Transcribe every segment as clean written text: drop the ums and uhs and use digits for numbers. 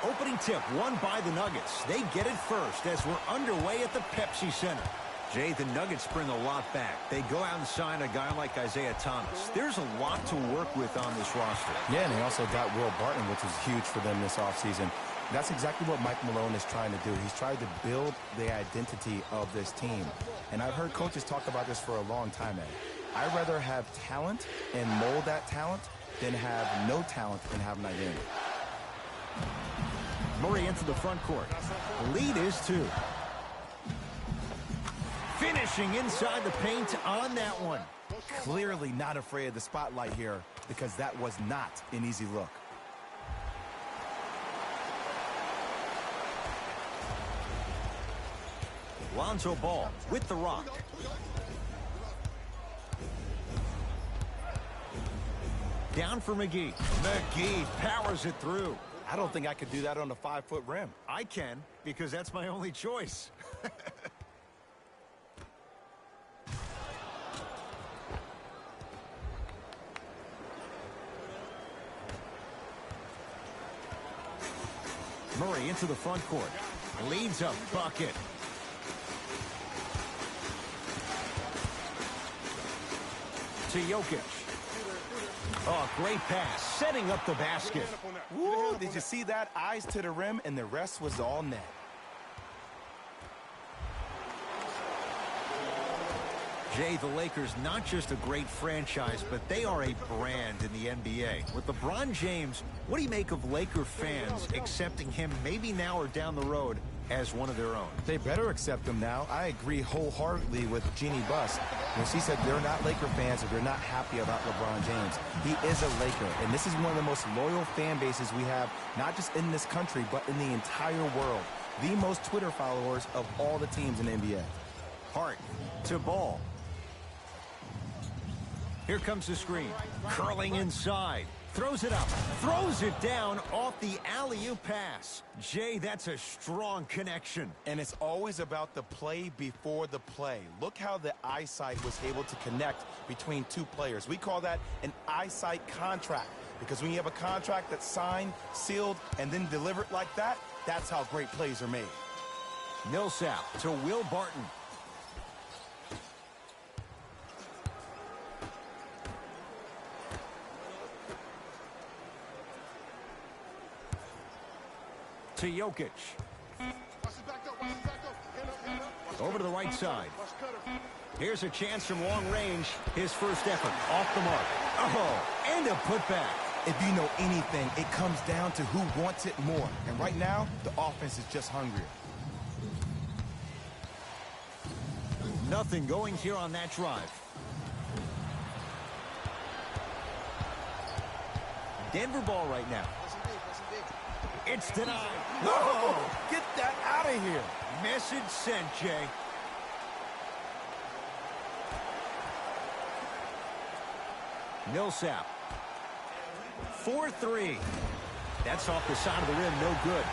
Opening tip won by the Nuggets. They get it first as we're underway at the Pepsi Center. Jay, the Nuggets bring a lot back. They go out and sign a guy like Isaiah Thomas. There's a lot to work with on this roster. Yeah, and they also got Will Barton, which is huge for them this offseason. That's exactly what Mike Malone is trying to do. He's trying to build the identity of this team. And I've heard coaches talk about this for a long time, Ed. I'd rather have talent and mold that talent than have no talent and have an identity. Murray into the front court. Lead is 2. Finishing inside the paint on that one. Clearly not afraid of the spotlight here because that was not an easy look. Lonzo Ball with the rock. Down for McGee. McGee powers it through. I don't think I could do that on a 5-foot rim. I can, because that's my only choice. Murray into the front court. Leads a bucket. To Jokic. Oh, great pass. Setting up the basket. Woo, did you see that? Eyes to the rim, and the rest was all net. Jay, the Lakers, not just a great franchise, but they are a brand in the NBA. With LeBron James, what do you make of Laker fans accepting him maybe now or down the road as one of their own? They better accept him now. I agree wholeheartedly with Jeannie Buss when she said they're not Laker fans if they're not happy about LeBron James. He is a Laker, and this is one of the most loyal fan bases we have, not just in this country, but in the entire world. The most Twitter followers of all the teams in the NBA. Hart to Ball. Here comes the screen. Curling inside. Throws it up. Throws it down off the alley-oop pass. Jay, that's a strong connection. And it's always about the play before the play. Look how the eyesight was able to connect between two players. We call that an eyesight contract. Because when you have a contract that's signed, sealed, and then delivered like that, that's how great plays are made. Millsap to Will Barton. To Jokic. Over to the right side. Here's a chance from long range. His first effort off the mark. Oh, and a putback. If you know anything, it comes down to who wants it more. And right now, the offense is just hungrier. Nothing going here on that drive. Denver ball right now. It's denied. Whoa! Get that out of here. Message sent, Jay. Millsap. 4-3. That's off the side of the rim. No good.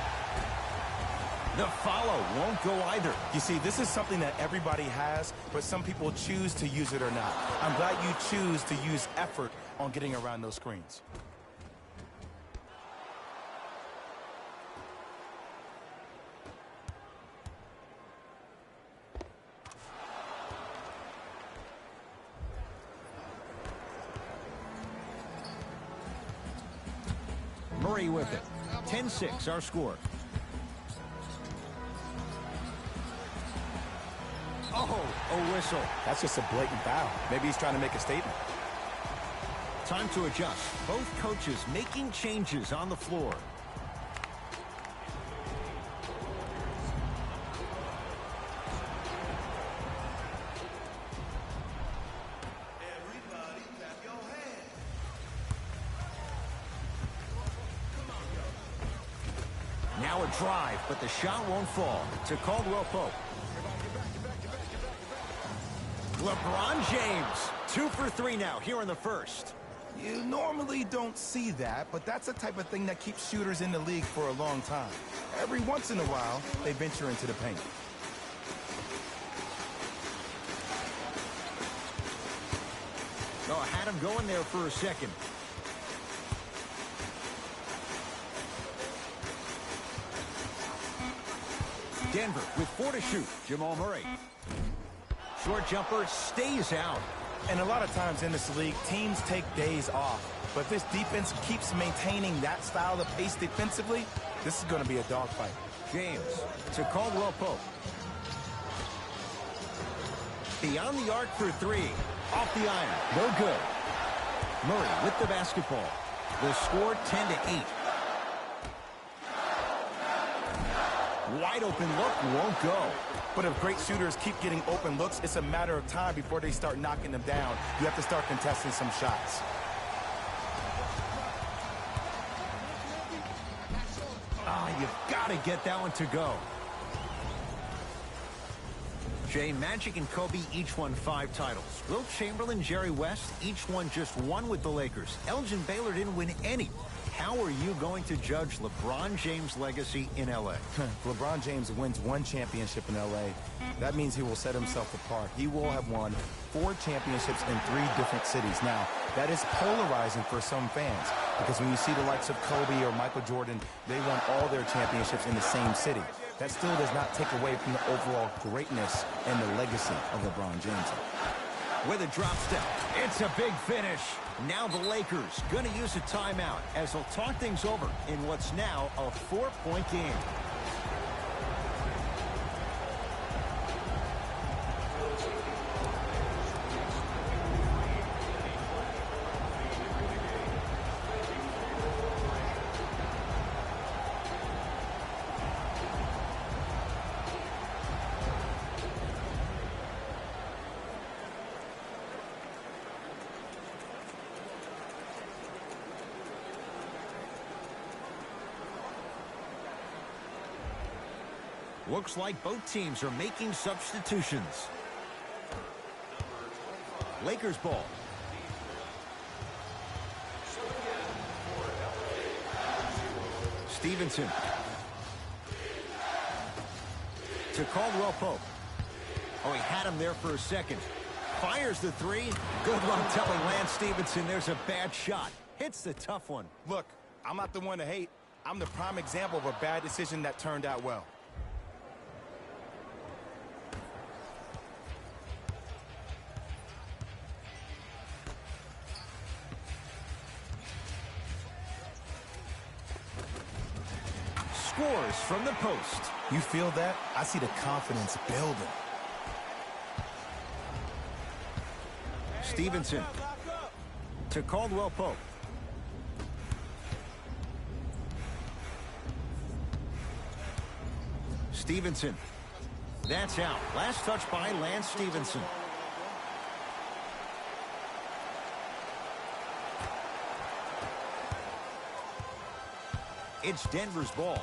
The follow won't go either. You see, this is something that everybody has, but some people choose to use it or not. I'm glad you choose to use effort on getting around those screens. Murray with it. 10-6 our score. Oh, a whistle. That's just a blatant foul. Maybe he's trying to make a statement. Time to adjust. Both coaches making changes on the floor. Now a drive, but the shot won't fall. To Caldwell Pope. LeBron James, 2 for 3 now here in the first. You normally don't see that, but that's the type of thing that keeps shooters in the league for a long time. Every once in a while, they venture into the paint. Oh, had him going there for a second. Denver with 4 to shoot. Jamal Murray. Short jumper stays out. And a lot of times in this league, teams take days off. But if this defense keeps maintaining that style of pace defensively, this is going to be a dogfight. James to Caldwell Pope. Beyond the arc for 3. Off the iron. No good. Murray with the basketball. The score 10 to 8. Wide open look won't go. But if great shooters keep getting open looks, it's a matter of time before they start knocking them down. You have to start contesting some shots. You've got to get that one to go. Jay, Magic and Kobe each won 5 titles. Wilt Chamberlain, Jerry West, each won just 1 with the Lakers. Elgin Baylor didn't win any. How are you going to judge LeBron James' legacy in L.A.? LeBron James wins 1 championship in L.A. That means he will set himself apart. He will have won 4 championships in 3 different cities. Now, that is polarizing for some fans because when you see the likes of Kobe or Michael Jordan, they won all their championships in the same city. That still does not take away from the overall greatness and the legacy of LeBron James. With a drop step, it's a big finish. Now the Lakers going to use a timeout as they'll talk things over in what's now a 4-point game. Looks like both teams are making substitutions. Lakers ball. Stevenson. To Caldwell Pope. Oh, he had him there for a second. Fires the 3. Good luck telling Lance Stevenson there's a bad shot. Hits the tough one. Look, I'm not the one to hate. I'm the prime example of a bad decision that turned out well. Scores from the post. You feel that? I see the confidence building. Stevenson to Caldwell Pope. Stevenson. That's out. Last touch by Lance Stevenson. It's Denver's ball.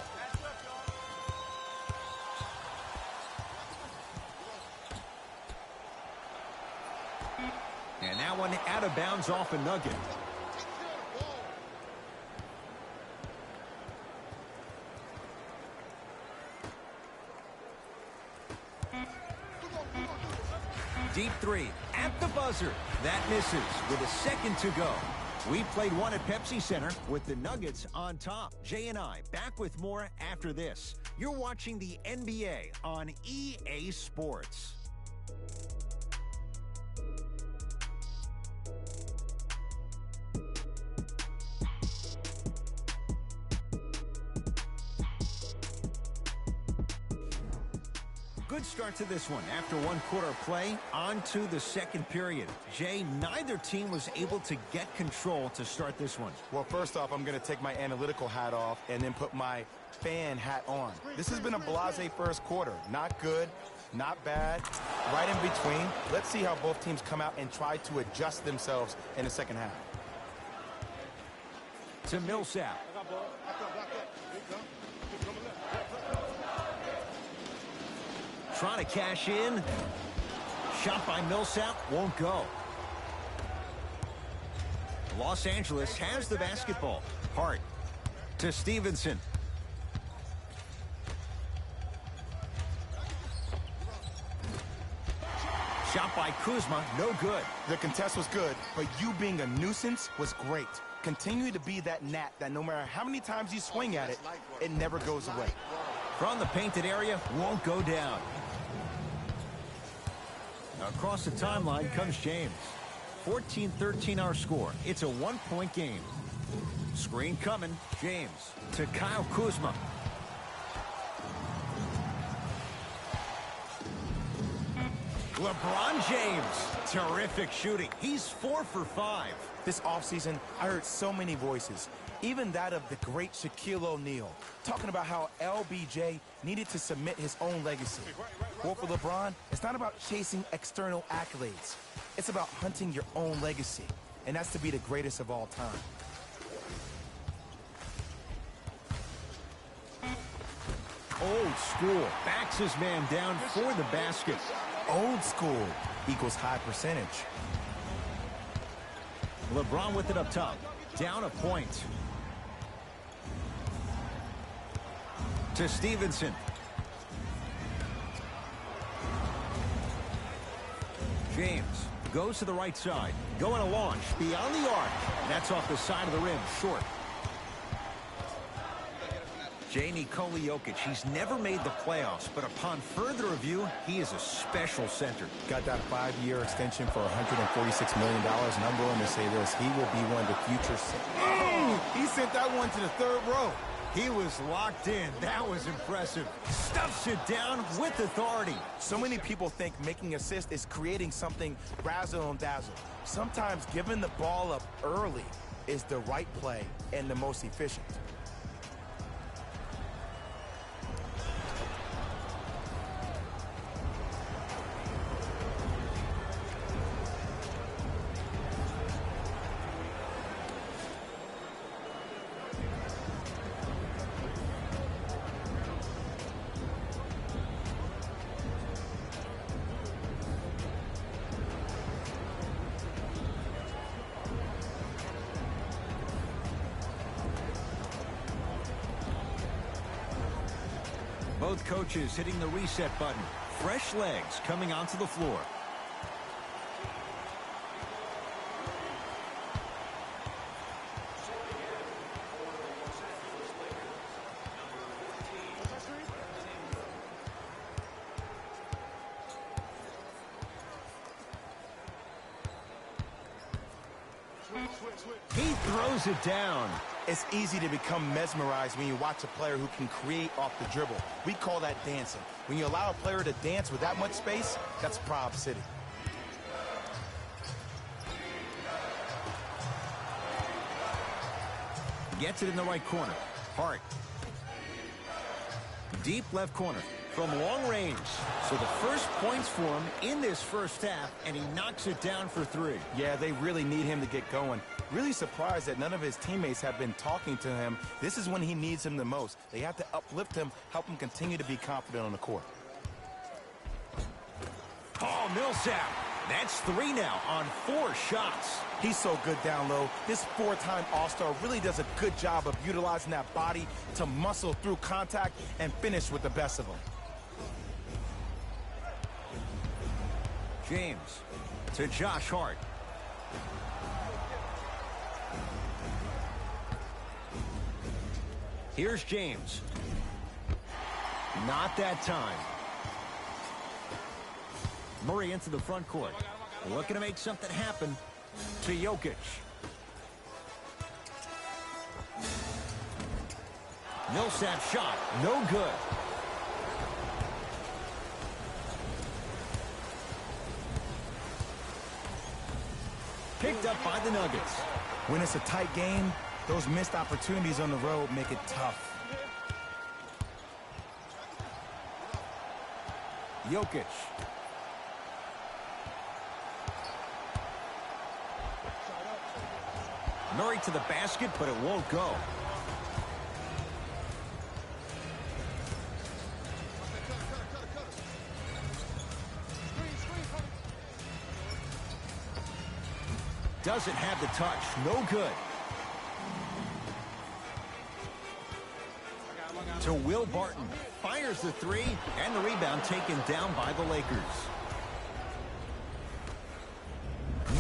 And that one out of bounds off a nugget. Deep 3 at the buzzer. That misses with a second to go. We played one at Pepsi Center with the Nuggets on top. Jay and I back with more after this. You're watching the NBA on EA Sports. Good start to this one. After 1 quarter of play, on to the second period. Jay, neither team was able to get control to start this one. Well, first off, I'm going to take my analytical hat off and then put my fan hat on. This has been a blasé first quarter. Not good, not bad, right in between. Let's see how both teams come out and try to adjust themselves in the second half. To Millsap. Trying to cash in. Shot by Millsap won't go. Los Angeles has the basketball. Hart to Stevenson. Shot by Kuzma, no good. The contest was good, but you being a nuisance was great. Continue to be that gnat that no matter how many times you swing at it, it never goes away. From the painted area, won't go down. Across the timeline comes James. 14-13 our score. It's a one-point game. Screen coming. James to Kyle Kuzma. LeBron James. Terrific shooting. He's 4 for 5. This offseason, I heard so many voices, even that of the great Shaquille O'Neal, talking about how LBJ needed to submit his own legacy. Well, for LeBron, it's not about chasing external accolades. It's about hunting your own legacy, and that's to be the greatest of all time. Old school. Backs his man down for the basket. Old school equals high percentage. LeBron with it up top. Down a point. To Stevenson. James goes to the right side. Going a launch beyond the arc. That's off the side of the rim. Short. Nikola Jokic, he's never made the playoffs, but upon further review, he is a special center. Got that 5-year extension for $146 million, and I'm willing to say this, he will be one of the future centers. He sent that one to the third row. He was locked in. That was impressive. Stuffs it down with authority. So many people think making assists is creating something razzle and dazzle. Sometimes giving the ball up early is the right play and the most efficient. Both coaches hitting the reset button. Fresh legs coming onto the floor. He throws it down. It's easy to become mesmerized when you watch a player who can create off the dribble. We call that dancing. When you allow a player to dance with that much space, that's Prob City. Gets it in the right corner. Hart. Deep left corner from long range. So the first points for him in this first half, and he knocks it down for 3. Yeah, they really need him to get going. Really surprised that none of his teammates have been talking to him. This is when he needs him the most. They have to uplift him, help him continue to be confident on the court. Oh, Millsap. That's 3 now on 4 shots. He's so good down low. This 4-time All-Star really does a good job of utilizing that body to muscle through contact and finish with the best of them. James to Josh Hart. Here's James. Not that time. Murray into the front court. Looking to make something happen to Jokic. Millsap shot. No good. Picked up by the Nuggets. When it's a tight game, those missed opportunities on the road make it tough. Jokic. Murray to the basket, but it won't go. Doesn't have the touch. No good. To Will Barton. Fires the 3, and the rebound taken down by the Lakers.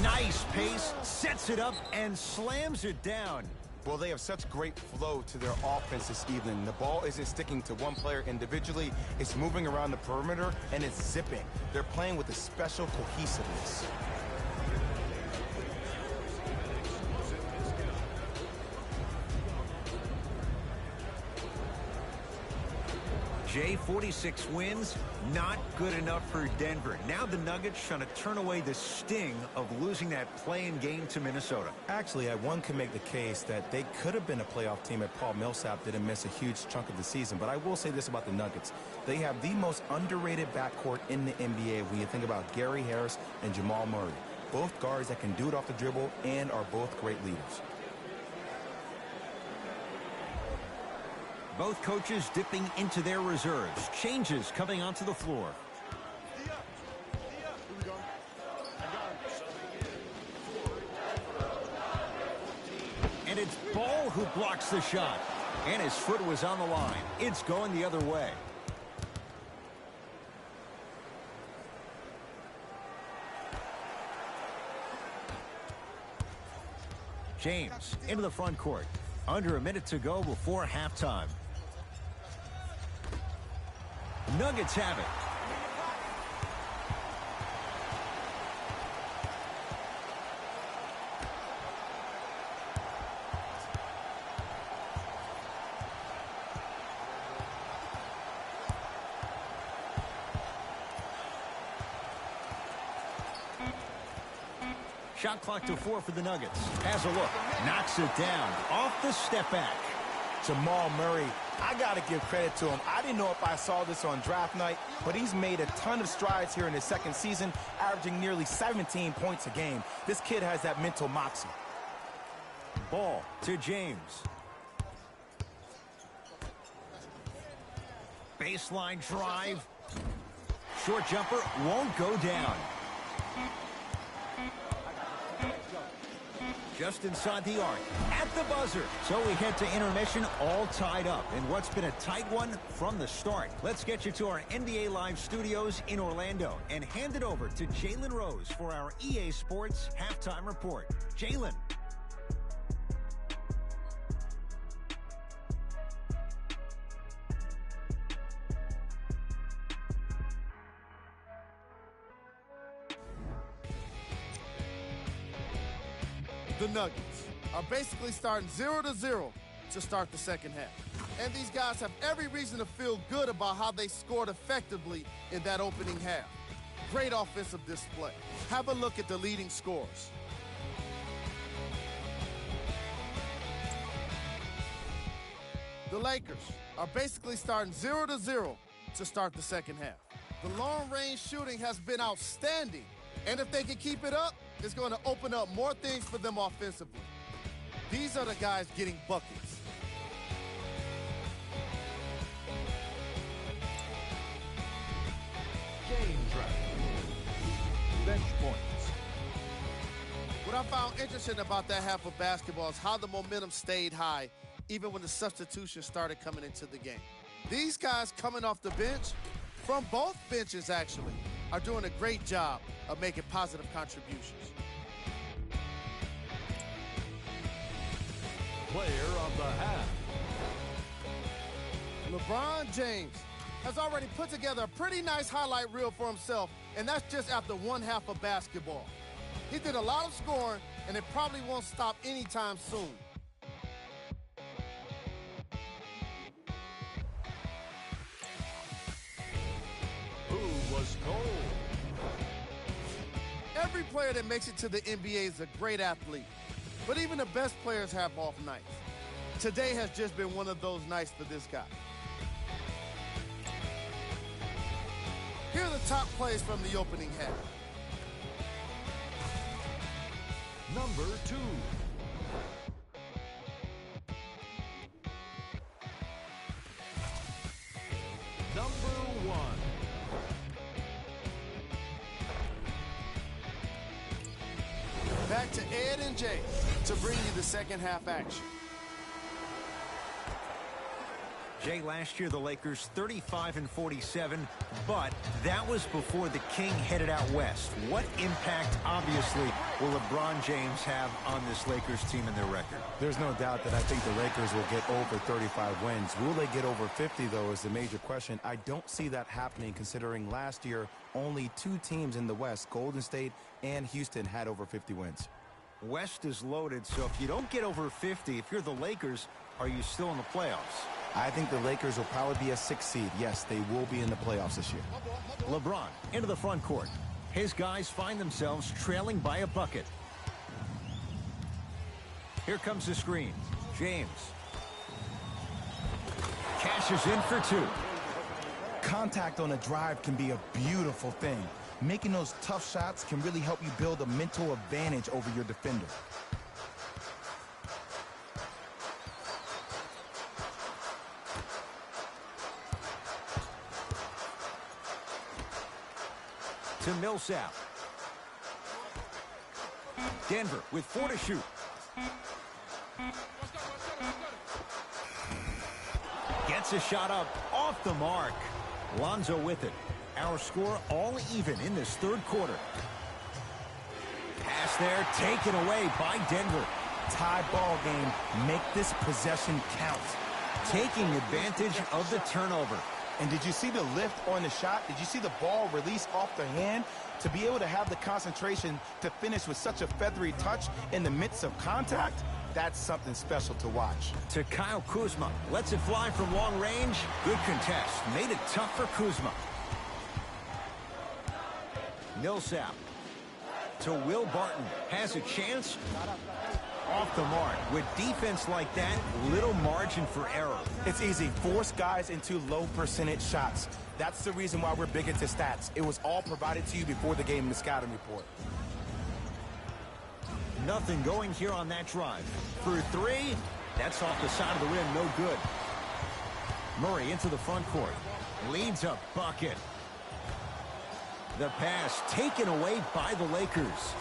Nice pace, sets it up, and slams it down. Well, they have such great flow to their offense this evening. The ball isn't sticking to one player individually. It's moving around the perimeter, and it's zipping. They're playing with a special cohesiveness. Jay, 46 wins, not good enough for Denver. Now the Nuggets trying to turn away the sting of losing that play-in game to Minnesota. Actually, one can make the case that they could have been a playoff team if Paul Millsap didn't miss a huge chunk of the season. But I will say this about the Nuggets. They have the most underrated backcourt in the NBA when you think about Gary Harris and Jamal Murray. Both guards that can do it off the dribble and are both great leaders. Both coaches dipping into their reserves. Changes coming onto the floor. And it's Ball who blocks the shot. And his foot was on the line. It's going the other way. James into the front court. Under a minute to go before halftime. Nuggets have it. Shot clock to 4 for the Nuggets. Has a look. Knocks it down. Off the step back. Jamal Murray, I got to give credit to him. I didn't know if I saw this on draft night, but he's made a ton of strides here in his second season, averaging nearly 17 points a game. This kid has that mental moxie. Ball to James. Baseline drive. Short jumper won't go down. Just inside the arc, at the buzzer. So we head to intermission, all tied up in what's been a tight one from the start. Let's get you to our NBA Live studios in Orlando and hand it over to Jalen Rose for our EA Sports Halftime Report. Jalen. The Nuggets are basically starting 0-0 to start the second half. And these guys have every reason to feel good about how they scored effectively in that opening half. Great offensive display. Have a look at the leading scorers. The Lakers are basically starting 0-0 to start the second half. The long-range shooting has been outstanding, and if they can keep it up, it's going to open up more things for them offensively. These are the guys getting buckets. Game drive. Bench points. What I found interesting about that half of basketball is how the momentum stayed high even when the substitutions started coming into the game. These guys coming off the bench, from both benches actually, are doing a great job of making positive contributions. Player of the half. LeBron James has already put together a pretty nice highlight reel for himself, and that's just after one half of basketball. He did a lot of scoring, and it probably won't stop anytime soon. Who was cold? Every player that makes it to the NBA is a great athlete, but even the best players have off nights. Today has just been one of those nights for this guy. Here are the top plays from the opening half. Number 2. Number 1. Back to Ed and Jay to bring you the second half action. Jay, last year the Lakers 35-47, but that was before the King headed out west. What impact, obviously, will LeBron James have on this Lakers team and their record? There's no doubt that I think the Lakers will get over 35 wins. Will they get over 50, though, is the major question. I don't see that happening, considering last year only 2 teams in the West, Golden State and Houston, had over 50 wins. West is loaded, so if you don't get over 50, if you're the Lakers, are you still in the playoffs? I think the Lakers will probably be a 6th seed. Yes, they will be in the playoffs this year. LeBron into the front court. His guys find themselves trailing by a bucket. Here comes the screen. James cashes in for 2. Contact on a drive can be a beautiful thing. Making those tough shots can really help you build a mental advantage over your defender. To Millsap. Denver with 4 to shoot. Gets a shot up off the mark. Lonzo with it. Our score all even in this 3rd quarter. Pass there taken away by Denver. Tie ball game. Make this possession count. Taking advantage of the turnover. And did you see the lift on the shot? Did you see the ball release off the hand? To be able to have the concentration to finish with such a feathery touch in the midst of contact, that's something special to watch. To Kyle Kuzma. Lets it fly from long range. Good contest. Made it tough for Kuzma. Millsap. To Will Barton. Has a chance. Off the mark. With defense like that, little margin for error. It's easy. Force guys into low percentage shots. That's the reason why we're big into stats. It was all provided to you before the game in the scouting report. Nothing going here on that drive. For 3, that's off the side of the rim, no good. Murray into the front court. Leads a bucket. The pass taken away by the Lakers.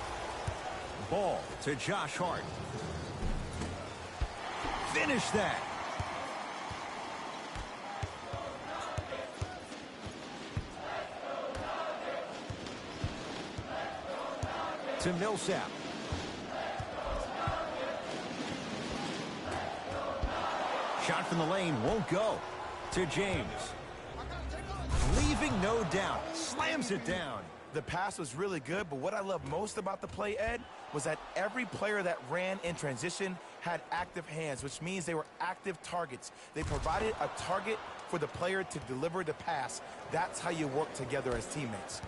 Ball to Josh Hart. Finish that. To Millsap. Shot from the lane won't go. To James. Leaving no doubt. Slams it down. The pass was really good, but what I love most about the play, Ed, was that every player that ran in transition had active hands, which means they were active targets. They provided a target for the player to deliver the pass. That's how you work together as teammates.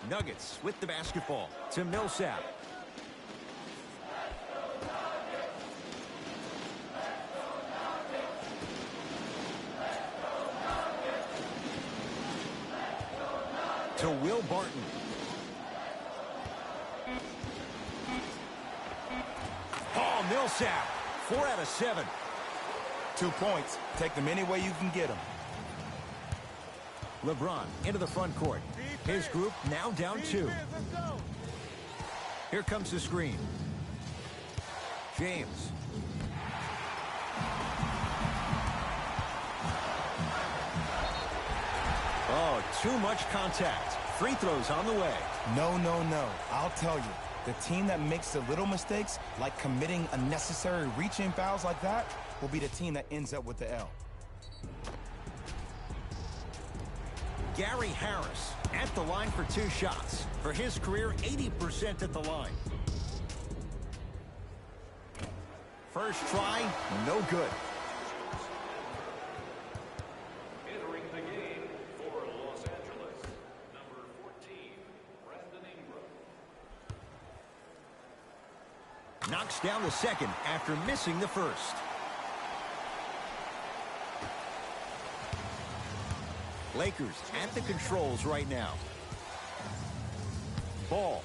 Nuggets with the basketball. To Millsap. To Will Barton. Paul Millsap. 4 out of 7. 2 points. Take them any way you can get them. LeBron into the front court. His group now down 2. Here comes the screen. James. Oh, too much contact. Free throws on the way. No, no, no. I'll tell you. The team that makes the little mistakes, like committing unnecessary reach-in fouls like that, will be the team that ends up with the L. Gary Harris at the line for 2 shots. For his career, 80% at the line. First try, no good. Entering the game for Los Angeles, number 14, Brandon Ingram. Knocks down the second after missing the first. Lakers at the controls right now. Ball.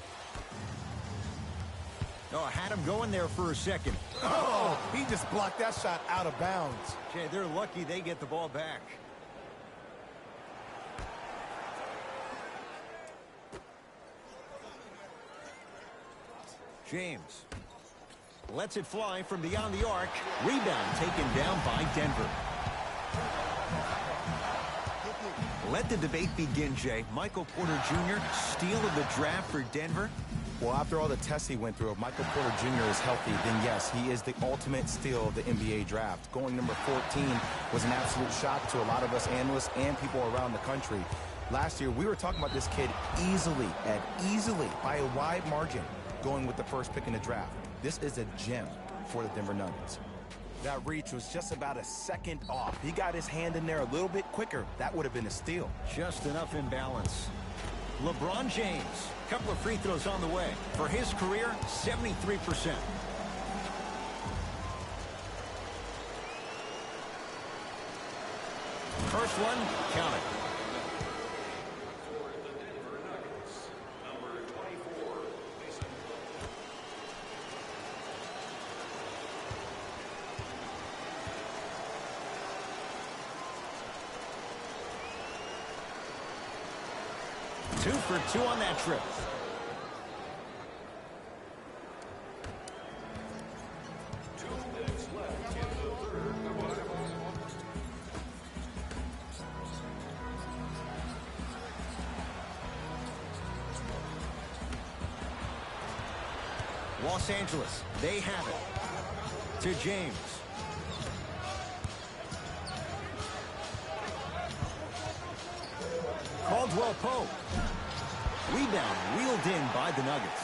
Oh, had him going there for a second. Oh, he just blocked that shot out of bounds. Jay, they're lucky they get the ball back. James lets it fly from beyond the arc. Rebound taken down by Denver. Let the debate begin, Jay. Michael Porter Jr., steal of the draft for Denver. Well, after all the tests he went through, if Michael Porter Jr. is healthy, then yes, he is the ultimate steal of the NBA draft. Going number 14 was an absolute shock to a lot of us analysts and people around the country. Last year, we were talking about this kid easily, Ed, easily, by a wide margin, going with the first pick in the draft. This is a gem for the Denver Nuggets. That reach was just about a second off. He got his hand in there a little bit quicker. That would have been a steal. Just enough imbalance. LeBron James, couple of free throws on the way. For his career, 73%. First one, count it. For the Denver Nuggets, number 24, Mason. Two for two on that trip. Los Angeles, they have it. To James. Caldwell Pope. Rebound wheeled in by the Nuggets.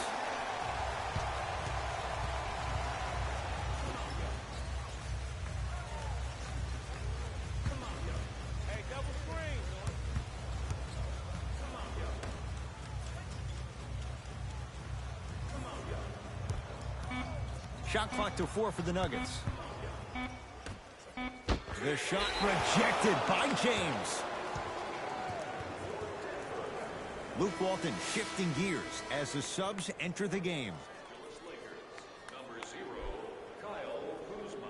Shot clock to 4 for the Nuggets. The shot rejected by James. Luke Walton shifting gears as the subs enter the game. Number 0, Kyle Kuzma.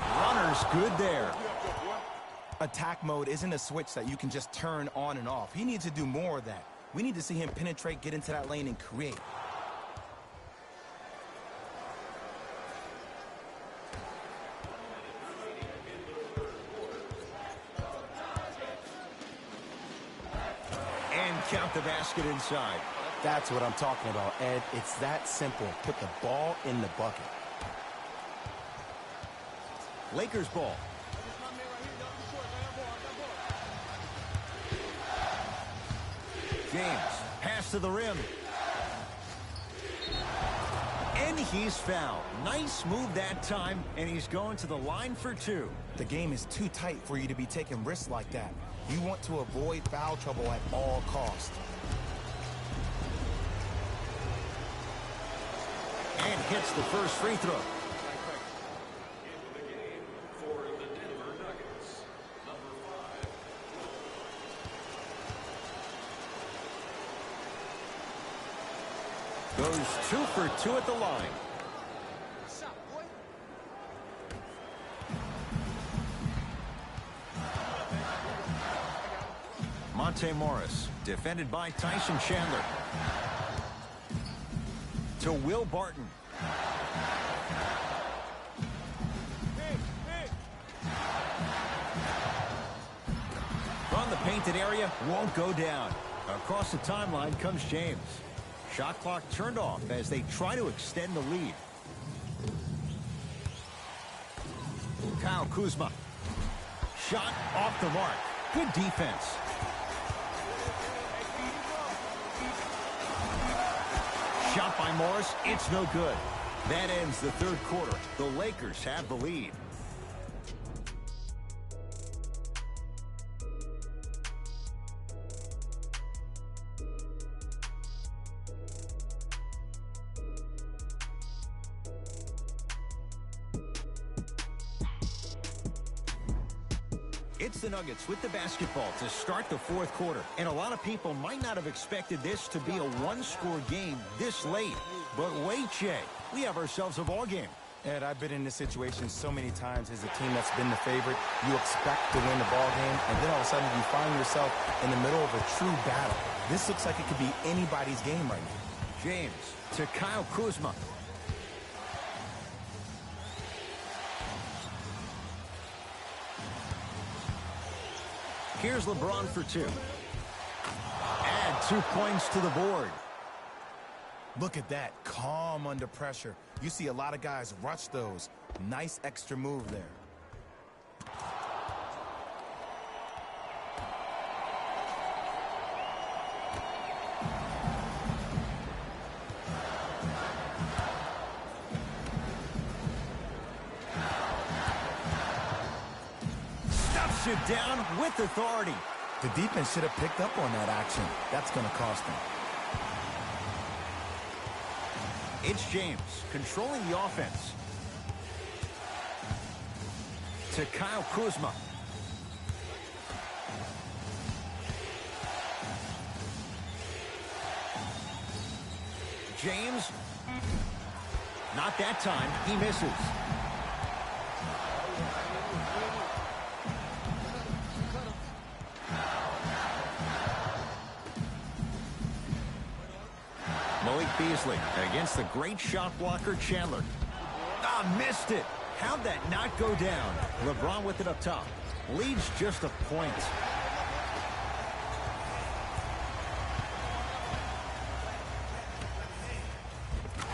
Runner's good there. Attack mode isn't a switch that you can just turn on and off. He needs to do more of that. We need to see him penetrate, get into that lane, and create. And count the basket inside. That's what I'm talking about, Ed. It's that simple. Put the ball in the bucket. Lakers ball. James, pass to the rim. And he's fouled. Nice move that time, and he's going to the line for 2. The game is too tight for you to be taking risks like that. You want to avoid foul trouble at all costs. And hits the first free throw. Into the game for the Denver Nuggets, number 5. Goes 2 for 2 at the line. Monte Morris, defended by Tyson Chandler. To Will Barton. From the painted area, won't go down. Across the timeline comes James. Shot clock turned off as they try to extend the lead. Kyle Kuzma. Shot off the mark. Good defense. Shot by Morris. It's no good. That ends the third quarter. The Lakers have the lead. It's the Nuggets with the basketball to start the fourth quarter. And a lot of people might not have expected this to be a one-score game this late. But wait, Jay, we have ourselves a ball game. Ed, I've been in this situation so many times as a team that's been the favorite. You expect to win the ball game, and then all of a sudden you find yourself in the middle of a true battle. This looks like it could be anybody's game right now. James to Kyle Kuzma. Here's LeBron for two. Add 2 points to the board. Look at that, calm under pressure. You see a lot of guys rush those. Nice extra move there. Stuffs it down with authority. The defense should have picked up on that action. That's going to cost them. It's James controlling the offense. To Kyle Kuzma. James. Not that time. He misses. Beasley against the great shot blocker Chandler. Missed it. How'd that not go down? LeBron with it up top. Leads just a point.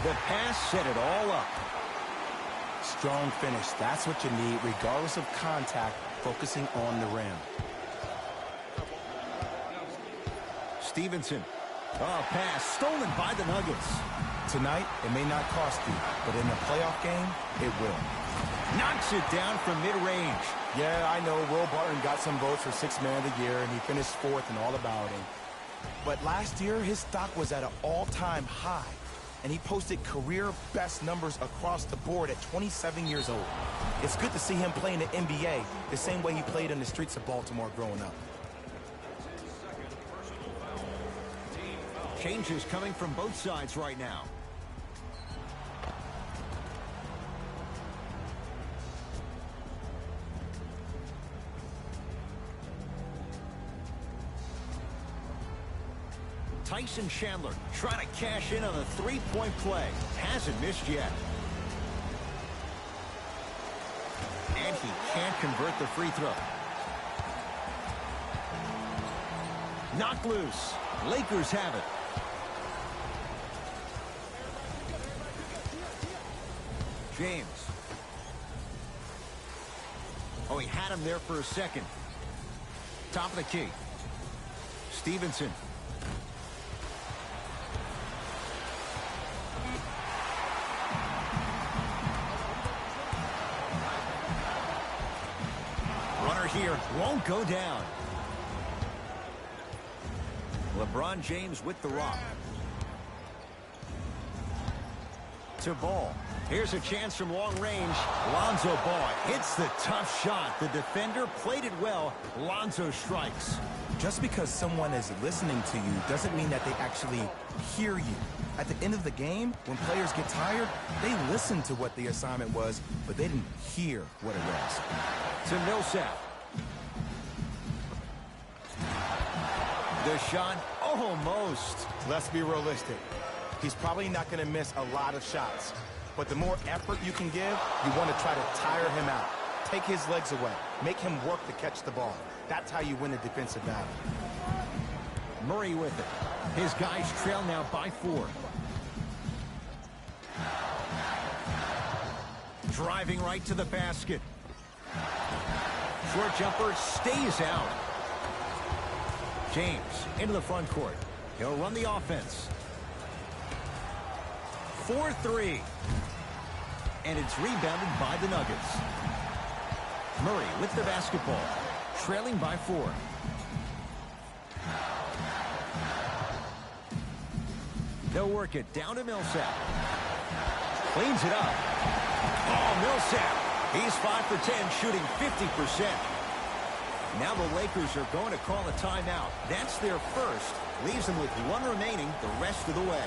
The pass set it all up. Strong finish. That's what you need, regardless of contact, focusing on the rim. Stevenson. Pass stolen by the Nuggets. Tonight, it may not cost you, but in a playoff game, it will. Knocks it down from mid-range. Yeah, I know Will Barton got some votes for Sixth Man of the Year, and he finished fourth and all about him. But last year, his stock was at an all-time high, and he posted career-best numbers across the board at 27 years old. It's good to see him play in the NBA the same way he played in the streets of Baltimore growing up. Changes coming from both sides right now. Tyson Chandler trying to cash in on a three-point play. Hasn't missed yet. And he can't convert the free throw. Knocked loose. Lakers have it. James. Oh, he had him there for a second. Top of the key. Stevenson. Runner here won't go down. LeBron James with the rock. To Ball. Here's a chance from long range. Lonzo Ball hits the tough shot. The defender played it well. Lonzo strikes. Just because someone is listening to you doesn't mean that they actually hear you. At the end of the game, when players get tired, they listen to what the assignment was, but they didn't hear what it was. To Millsap. The shot almost. Let's be realistic. He's probably not going to miss a lot of shots. But the more effort you can give, you want to try to tire him out. Take his legs away. Make him work to catch the ball. That's how you win a defensive battle. Murray with it. His guys trail now by 4. Driving right to the basket. Short jumper stays out. James into the front court. He'll run the offense. 4-3. And it's rebounded by the Nuggets. Murray with the basketball. Trailing by 4. They'll work it down to Millsap. Cleans it up. Oh, Millsap. He's 5 for 10, shooting 50%. Now the Lakers are going to call a timeout. That's their first. Leaves them with 1 remaining the rest of the way.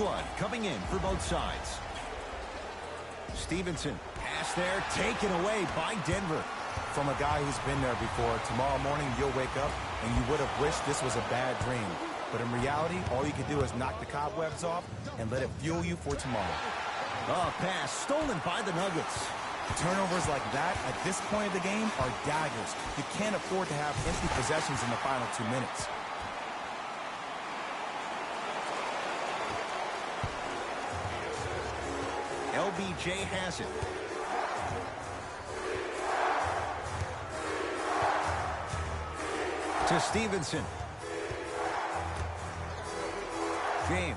blood coming in for both sides. Stevenson, pass there, taken away by Denver. From a guy who's been there before, tomorrow morning you'll wake up and you would have wished this was a bad dream. But in reality, all you can do is knock the cobwebs off and let it fuel you for tomorrow. Oh, pass stolen by the Nuggets. Turnovers like that at this point of the game are daggers. You can't afford to have empty possessions in the final 2 minutes. LBJ has it. To Stevenson. James.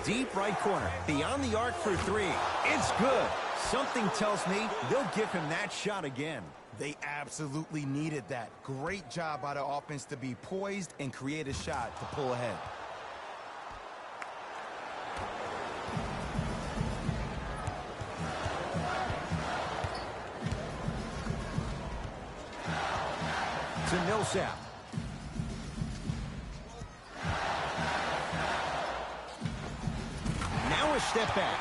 Deep right corner. Beyond the arc for three. It's good. Something tells me they'll give him that shot again. They absolutely needed that. Great job by the offense to be poised and create a shot to pull ahead. To Millsap. Now a step back.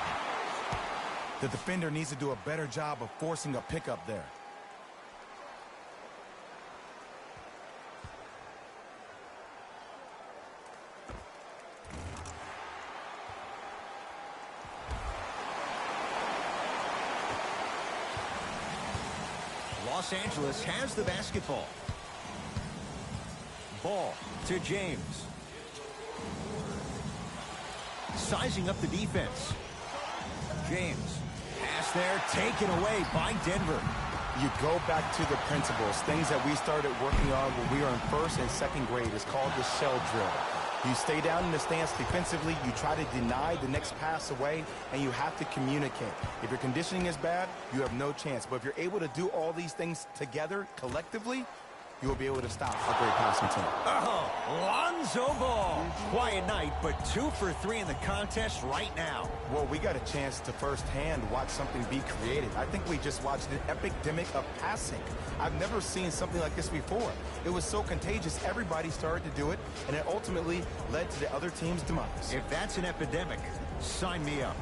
The defender needs to do a better job of forcing a pickup there. Los Angeles has the basketball. Ball to James. Sizing up the defense. James. Pass there, taken away by Denver. You go back to the principles, things that we started working on when we were in first and second grade. It's called the shell drill. You stay down in the stance defensively, you try to deny the next pass away, and you have to communicate. If your conditioning is bad, you have no chance. But if you're able to do all these things together, collectively, you will be able to stop a great passing team. Oh, Lonzo Ball. Quiet night, but 2 for 3 in the contest right now. Well, we got a chance to firsthand watch something be created. I think we just watched an epidemic of passing. I've never seen something like this before. It was so contagious, everybody started to do it, and it ultimately led to the other team's demise. If that's an epidemic, sign me up.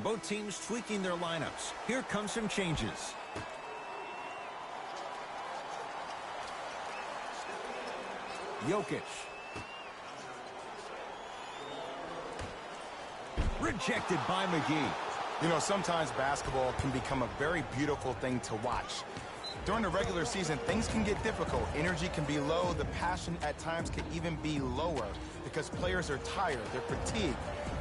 Both teams tweaking their lineups. Here come some changes. Jokic. Rejected by McGee. You know, sometimes basketball can become a very beautiful thing to watch. During the regular season, things can get difficult. Energy can be low. The passion at times can even be lower because players are tired. They're fatigued.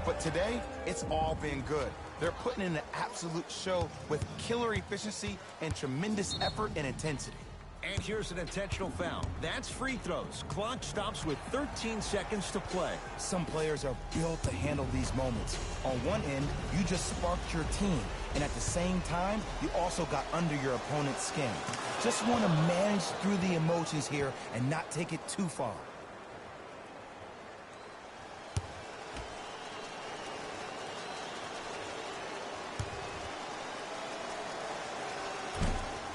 But today, it's all been good. They're putting in an absolute show with killer efficiency and tremendous effort and intensity. And here's an intentional foul. That's free throws. Clock stops with 13 seconds to play. Some players are built to handle these moments. On one end, you just sparked your team. And at the same time, you also got under your opponent's skin. Just want to manage through the emotions here and not take it too far.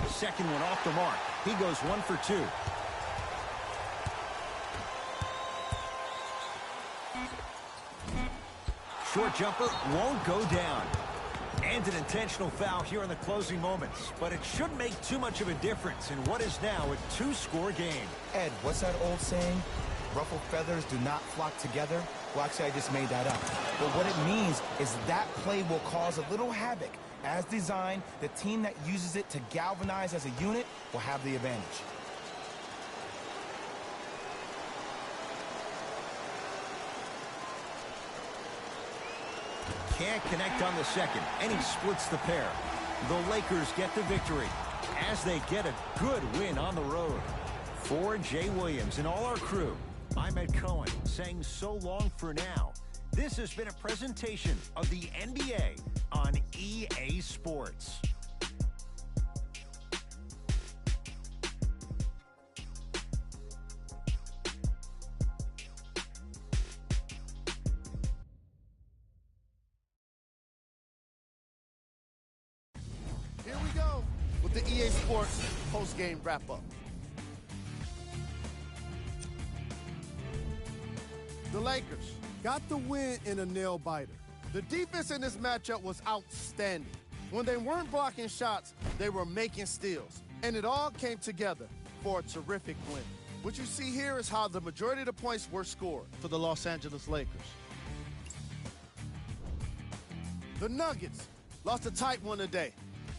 Second one off the mark. He goes 1 for 2. Short jumper won't go down. And an intentional foul here in the closing moments. But it shouldn't make too much of a difference in what is now a 2-score game. Ed, what's that old saying? Ruffled feathers do not flock together? Well, actually, I just made that up. But what it means is that play will cause a little havoc. As designed, the team that uses it to galvanize as a unit will have the advantage. can't connect on the second, and he splits the pair. The Lakers get the victory as they get a good win on the road. For Jay Williams and all our crew, I'm Ed Cohen saying so long for now. This has been a presentation of the NBA on EA Sports. Here we go with the EA Sports post-game wrap-up. The Lakers got the win in a nail-biter. The defense in this matchup was outstanding. When they weren't blocking shots, they were making steals. And it all came together for a terrific win. What you see here is how the majority of the points were scored for the Los Angeles Lakers. The Nuggets lost a tight one today,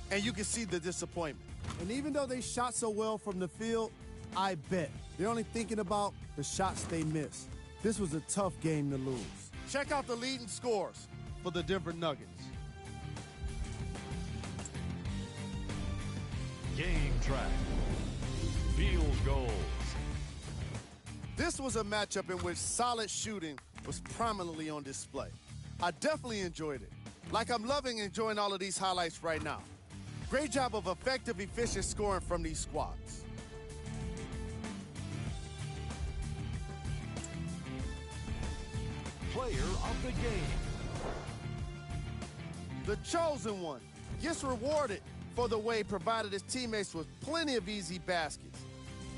and you can see the disappointment. And even though they shot so well from the field, I bet they're only thinking about the shots they missed. This was a tough game to lose. Check out the leading scores for the Denver Nuggets. Game track. Field goals. This was a matchup in which solid shooting was prominently on display. I definitely enjoyed it. Like I'm loving enjoying all of these highlights right now. Great job of effective, efficient scoring from these squads. Player of the game. The chosen one gets rewarded for the way he provided his teammates with plenty of easy baskets.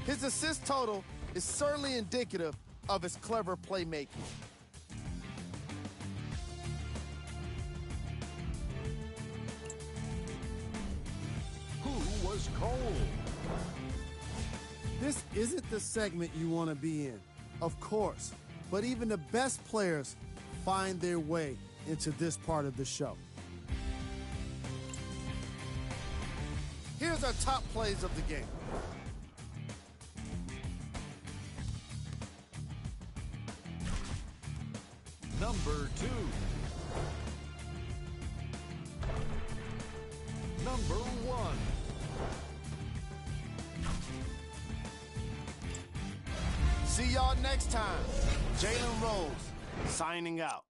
His assist total is certainly indicative of his clever playmaking. Who was cold? This isn't the segment you want to be in, of course, but even the best players find their way into this part of the show. Here's our top plays of the game. Number 2. Number 1. See y'all next time. Jalen Rose signing out.